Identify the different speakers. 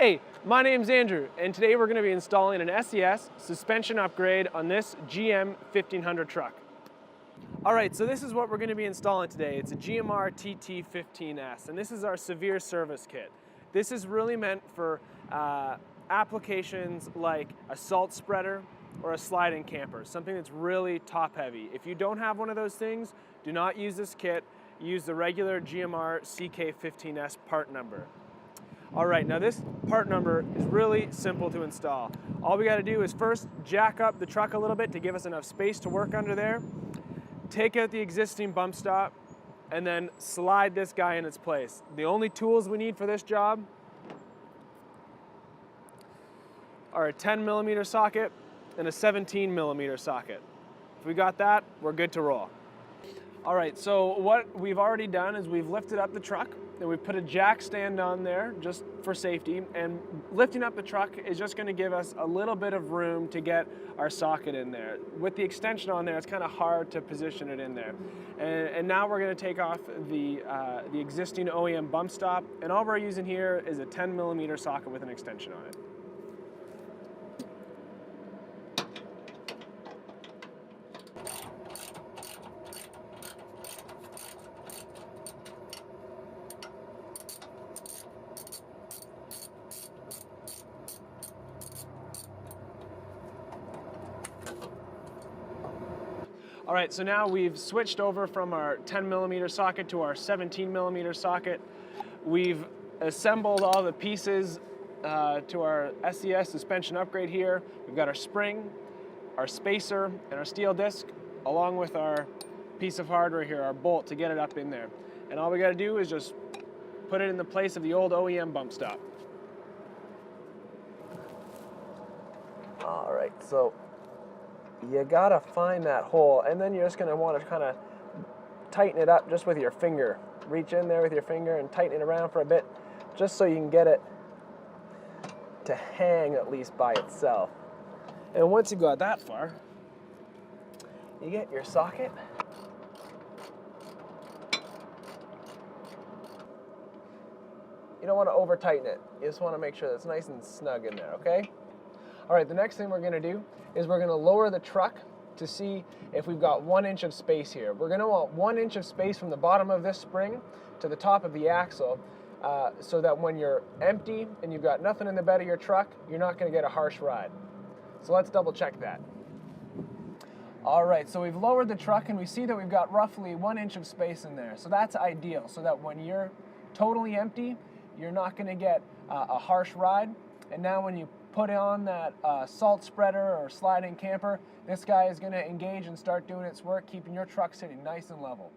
Speaker 1: Hey, my name's Andrew, and today we're going to be installing an SES suspension upgrade on this GM1500 truck. Alright, so this is what we're going to be installing today. It's a GMRTT15S, and this is our severe service kit. This is really meant for applications like a salt spreader or a sliding camper, something that's really top heavy. If you don't have one of those things, do not use this kit. Use the regular GMR CK15S part number. Alright, now this part number is really simple to install. All we got to do is first jack up the truck a little bit to give us enough space to work under there, take out the existing bump stop, and then slide this guy in its place. The only tools we need for this job are a 10mm socket and a 17mm socket. If we got that, we're good to roll. Alright, so what we've already done is we've lifted up the truck and we've put a jack stand on there just for safety, and lifting up the truck is just going to give us a little bit of room to get our socket in there. With the extension on there, it's kind of hard to position it in there. And now we're going to take off the existing OEM bump stop, and all we're using here is a 10mm socket with an extension on it. All right, so now we've switched over from our 10mm socket to our 17mm socket. We've assembled all the pieces to our SES suspension upgrade here. We've got our spring, our spacer, and our steel disc, along with our piece of hardware here, our bolt, to get it up in there. And all we got to do is just put it in the place of the old OEM bump stop. All right, so you gotta find that hole, and then you're just gonna want to kind of tighten it up just with your finger. Reach in there with your finger and tighten it around for a bit, just so you can get it to hang at least by itself. And once you got that far, you get your socket. You don't want to over tighten it. You just want to make sure that it's nice and snug in there, okay? All right, the next thing we're going to do is we're going to lower the truck to see if we've got 1 inch of space here. We're going to want 1 inch of space from the bottom of this spring to the top of the axle, so that when you're empty and you've got nothing in the bed of your truck, you're not going to get a harsh ride. So let's double check that. All right, so we've lowered the truck and we see that we've got roughly 1 inch of space in there. So that's ideal, so that when you're totally empty, you're not going to get a harsh ride. And now when you put on that salt spreader or sliding camper, this guy is going to engage and start doing its work, keeping your truck sitting nice and level.